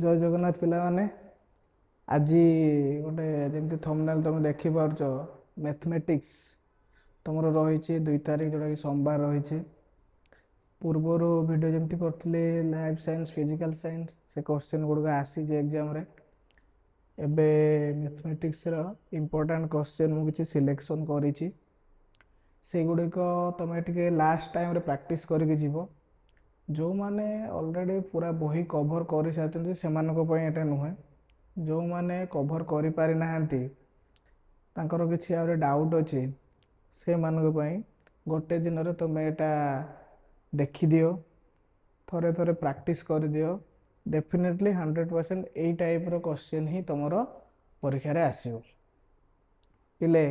जय जगन्नाथ पिलामाने आज गोटे जमी थंबनेल तुम देखिपार मैथमेटिक्स तुम रही 2 तारीख जोटा कि सोमवार रही पूर्वर वीडियो जमी करी लाइफ साइंस फिजिकल साइंस से क्वेश्चन गुड़क आसी एग्जाम रे एबे मैथमेटिक्स रो इम्पोर्टेंट क्वेश्चन मुझे सिलेक्शन करी से गुड़िक तुम टे लास्ट टाइम रे प्रैक्टिस करके जीव जो माने ऑलरेडी पूरा बही कवर कर सारी से नुहे जो माने कवर कर पारि नाहंती तांकर किसी आउरे डाउट अच्छी से मानक पई गोटे दिन रे तुम एटा देखी दियो थोड़े थोड़े प्रैक्टिस कर दियो डेफिनेटली 100% यही टाइप रो क्वेश्चन ही तुमर परीक्षा रे आसीबो पिले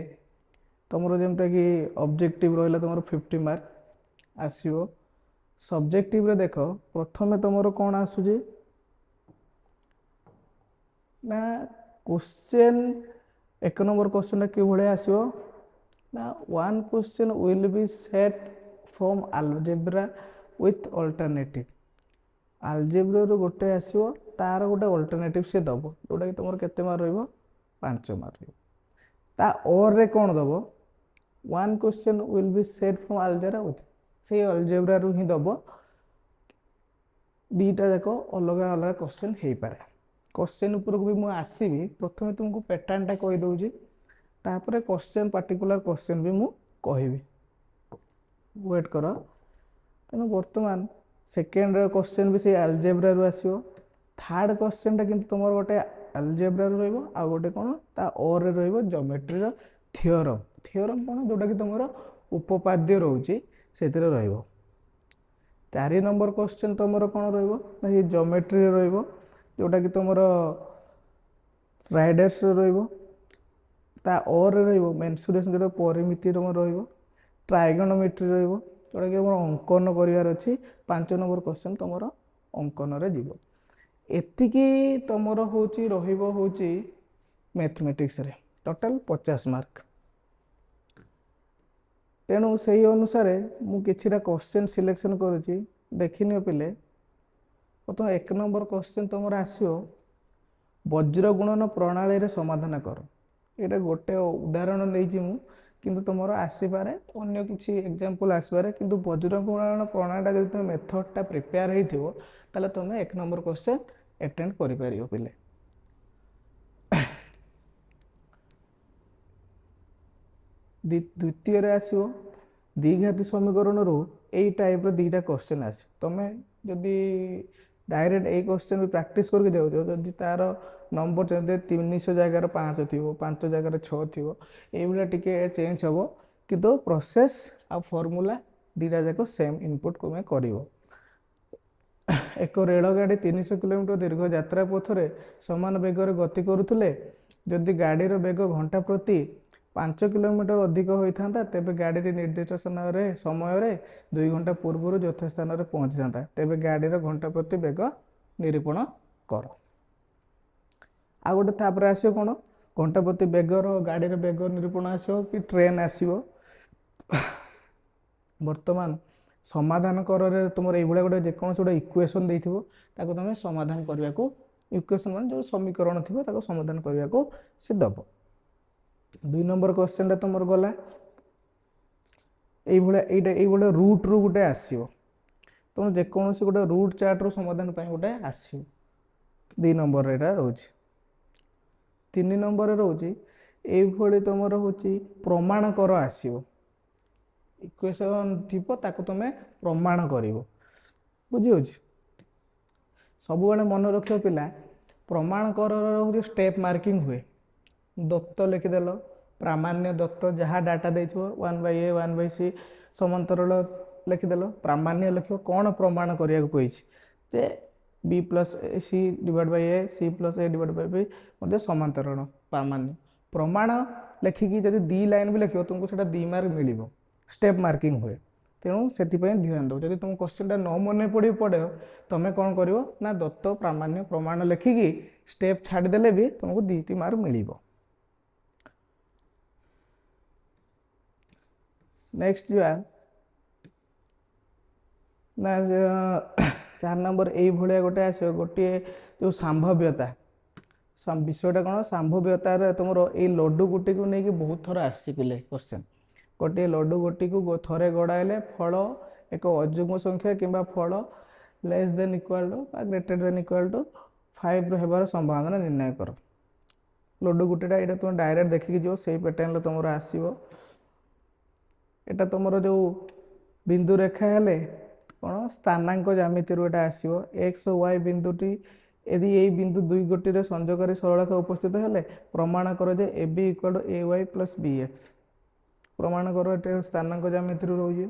तुमर जेमता कि ऑब्जेक्टिव रहला तुमर 50 मार्क आसीबो सब्जेक्टिव रे देख प्रथमे तुमर कौन आसुजी ना क्वेश्चन एक नंबर क्वेश्चन कि भाया आसो ना one question will be set from algebra with alternative algebra रो गोटे आसो तार गोटे अल्टरनेटिव से दब जोटा कि तुम केते मार्क रहिबो 5 मार्क ता और रे कौन दब one question will be set from algebra with से अलजेब्रा रू ही दब दीटा जाक अलग अलग क्वेश्चन हो पारे क्वेश्चन उपरक भी मुझे आसबि प्रथम तुमको पैटर्नटा कहीदे तापर क्वेश्चन पार्टिकुलर क्वेश्चन भी मुझे कहबी वेट कर तेणु बर्तमान सेकेंड क्वेश्चन भी से अलजेब्रा रू आसो थर्ड क्वेश्चनटा कि तुम गोटे अलजेब्रा रू रहिबो आ गोटे कौन ता और रे रहिबो ज्योमेट्री रो थियोरम थियोरम कौन जोटा कि तुम उपपाद्य रोचे से रहिबो 4 नंबर क्वेश्चन तुम कौन रहिबो ना ये ज्योमेट्री रहिबो जोटा कि तुम राइडर्स रहिबो ता और रहिबो मेंसुरेशन जोटा परिमिति रहिबो ट्राइगोनोमेट्री रहिबो जोटा कि हमर अंकन करिवार अछि 5 नंबर क्वेश्चन तुम अंकन रे जीवो एतिकी तुमर होची रहिबो होची मैथमेटिक्स रे टोटल 50 मार्क तेणु से अनुसार मुझे क्वेश्चन सिलेक्शन करुच्ची देखनी पिले प्रथम 1 नंबर क्वेश्चन तुम आसो वज्र गुणन प्रणाली रे समाधान कर ये गोटे उदाहरण नहीं किंतु तुम आसपे अन्य किसी एग्जांपल आसपे किंतु वज्र गुणन प्रणाली जब तुम मेथडटा प्रिपेयर होता तुम 1 नंबर क्वेश्चन अटेंड कर पिले द्वितीय आसो द्विघाती समीकरण रू यही टाइप दीटा क्वेश्चन आस तुम जदि डायरेक्ट यही क्वेश्चन भी प्रैक्टिस करके जाओ जदि तार नंबर 300 जगार 500 थी 5 जगार 6 थी ये टिके चेंज हम कि प्रोसेस आ फॉर्मूला दीटा जाक सेम इनपुट तुम्हें कर एक रेलगाड़ी 300 किलोमीटर दीर्घ यात्रा पथरे समान बेगर गति करुले जदि गाड़ीर बेग घंटा प्रति 5 किलोमीटर अधिक होता तेज गाड़ी निर्दिष्ट समय 2 घंटा पूर्व यथास्थान में पहुंची था तेज गाड़ीर घंटा प्रति बेग निरूपण कर आ गोटे तापर आसो कौन घंटा प्रति बेगर गाड़ीर बेग निरूपण आसो कि ट्रेन आसो बर्तमान समाधान कर तुम ये गोटे जेको गोटे इक्वेशन देथिबो ताको तुम समाधान करने को इक्वेशन मान जो समीकरण थी समाधान करने को से दब 2 नंबर क्वेश्चन तुम गला ये रूट रू गोटे आसो तुम जेको गोटे रूट चार्ट रू समाधान गोटे आसो 2 नंबर यहाँ रोच 3 नंबर रोच ये तुम हूँ प्रमाण कर आसो इक्वेशन थी तुम प्रमाण कर बुझी सब मन रख पिला प्रमाण कर स्टेप मार्किंग हुए दत्त लिखिदेल प्रामाण्य दत्त जहाँ डाटा दे 1/a 1/c समांतराल लिखिदेल प्रामाण्य लिख कौन प्रमाण करने को कही b plus c divide by a c plus a divide by b मतलब समांतराल प्रामाण्य प्रमाण लिखिकी जब 2 लाइन भी लिख तुमको से 2 मार्क मिल स्टेप मार्किंग हुए तेणु से ध्यान दो जब तुम क्वेश्चन न मन पड़े तुम्हें कौन कर ना दत्त प्रामाण्य प्रमाण लिखिकी स्टेप छाड़देले भी तुमको 2 मार्क मिल नेक्स्ट जो ना चार नंबर यही भाया गोटे आस गोटे जो संभाव्यता विषयटा कौन संभाव्यतार तुम ये लड्डू गुटी को लेकिन बहुत थर आसी क्वेश्चन गोटे लड्डू गुटी को थे गड़ाइले फल एक अजुग्म संख्या कि फल less than equal to greater than equal to 5 होबार संभावना निर्णय कर लड्डू गुटीटा ये तुम डायरेक्ट देखिकी जो से पैटर्न तुम आसो एटा तुम जो बिंदु रेखा हेले कौन स्थानांक ज्यामिति एटा आसो एक्स वाई बिंदुटी यदि यही बिंदु दुई गोटी रे संयोगकारी सरलरेखा उपस्थित हेले प्रमाण कर जे A B equal to A Y plus B X प्रमाण कर ये स्थानांक ज्यामिति रोजे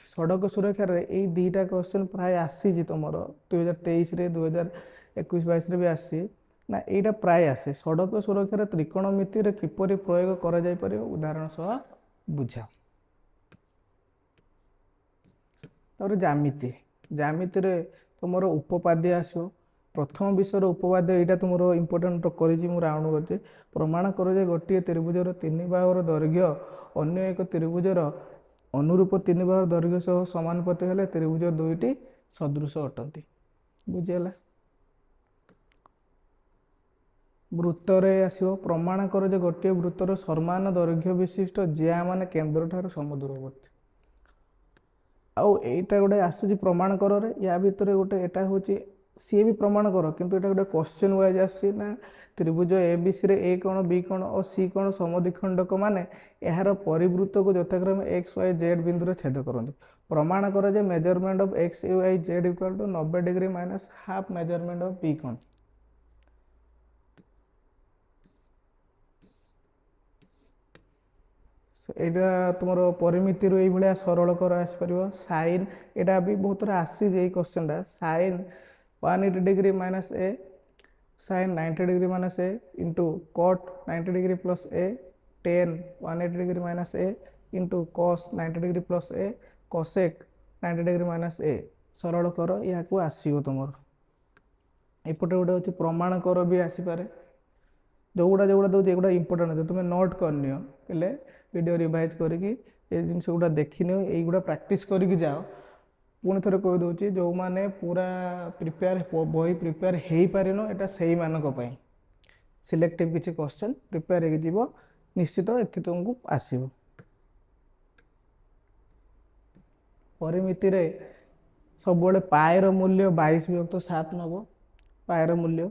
सड़क सुरक्षा ये दुईटा क्वेश्चन प्राय आसी तुम 2023 2021-22 भी आसी ना यहाँ प्राय आसे सड़क सुरक्षा त्रिकोणमिति किपरि प्रयोग करा जाय परियो उदाहरण सह बुझा तापर ज्यामिति ज्यामिति रे तुमर उपपाद्य आसो प्रथम विषय उपपाद्य यहाँ तुम इम्पोर्टाट कर राउंड कर प्रमाण कर जे गोटे त्रिभुजर 3 बाहुर दैर्घ्य अन्य एक त्रिभुजर अनुरूप 3 बाहुर दैर्घ्य सह समानुपाती हेले त्रिभुज दुईटी सदृश अटंती बुझीगला वृत्तरे आसो प्रमाण कर जे गोटे वृत्तर समान दैर्घ्य विशिष्ट जिया मान केन्द्र ठार समदूरवर्ती आउ एटा गोटे आसूची प्रमाण कर या भितर गोटे एटा होची सी भी प्रमाण कर किंतु एटा गोटे क्वेश्चन वाइज आसी ना त्रिभुज ए बी सी रे ए कोण बी कोण और सी कोण समद्विखंडक माने यार परिवृत्त को यथाक्रम एक्स वाई जेड बिंदु रे छेद करते प्रमाण कर जे measurement of X Y Z equal to 90 degree minus half measurement of B कोण यहाँ तुम परिमिति रू ये सरल कर आसपर साइन यहाँ भी बहुत थोड़ा आसी क्वेश्चन साइन 180 डिग्री माइनस ए साइन 90 डिग्री माइनस ए इंटू कॉट 90 डिग्री प्लस ए टेन 180 डिग्री माइनस ए इंटू कॉस 90 डिग्री प्लस ए कॉसेक 90 डिग्री माइनस ए सरल कर या आसो तुम एपटे गोटे हूँ प्रमाण कर भी आसपे जोगुड़ा जोगुड़ा दूसरी एगुड़ा इंपोर्टाट तुम नोट करनी पे वीडियो रिवाइज करके जिनस गुड़ा देखनी यहीगुड़ा प्रैक्टिस करके जाओ पुणी थे कहीदे जो मैंने पूरा प्रिपेयर बही प्रिपेयर हो पारिन यहाँ से मानक सिलेक्टिव किसी क्वेश्चन प्रिपेयर हो निश्चित ये तुमको आसो परिमिति रे सब पाएर मूल्य 22/7 नब पाएर मूल्य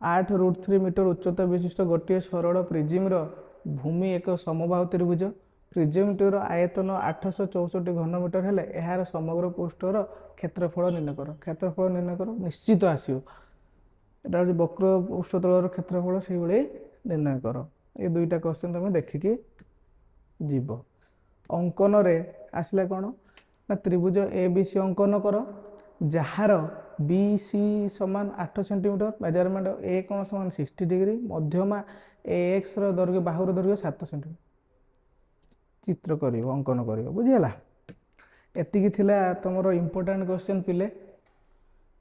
8√3 मीटर उच्चता विशिष्ट गोटे सरल प्रिजिम्र भूमि एक समबाहु त्रिभुज प्रिजिमटीर आयतन 864 घनमीटर हेले यार समग्र पृष्ठर क्षेत्रफल निर्णय कर निश्चित आसो यहाँ हूँ वक्र पृष्ठतल क्षेत्रफल से निर्णय कर ये दुईटा क्वेश्चन तुम देखिकी जीव अंकन रे आसला कौन ना त्रिभुज ए बी सी अंकन कर जार बी सी समान 8 सेंटीमीटर मेजरमेंट ए कोण समान 60 डिग्री मध्यमा ए एक्स दैर्घ्य बाहुर दैर्घ्य 7 सेंटीमीटर चित्र कर अंकन कर बुझीगला एतिकी थिला तुमर इम्पोर्टाट क्वेश्चन पिले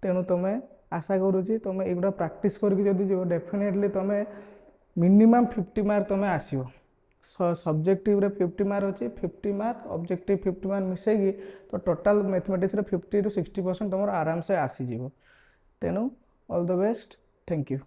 तेणु तुम आशा करुच्ची तुम एगुड़ा प्रैक्टिस करके जो डेफिनेटली तुम मिनिमम 50 मार्क तुम आसो सब्जेक्टिव रे 50 मार्क अच्छी 50 मार्क ऑब्जेक्टिव 50 मार्क मिसेगी तो टोटाल मैथमेटिक्स रे 50 to 60% तुम आराम से आसीज तेणु all the best thank you.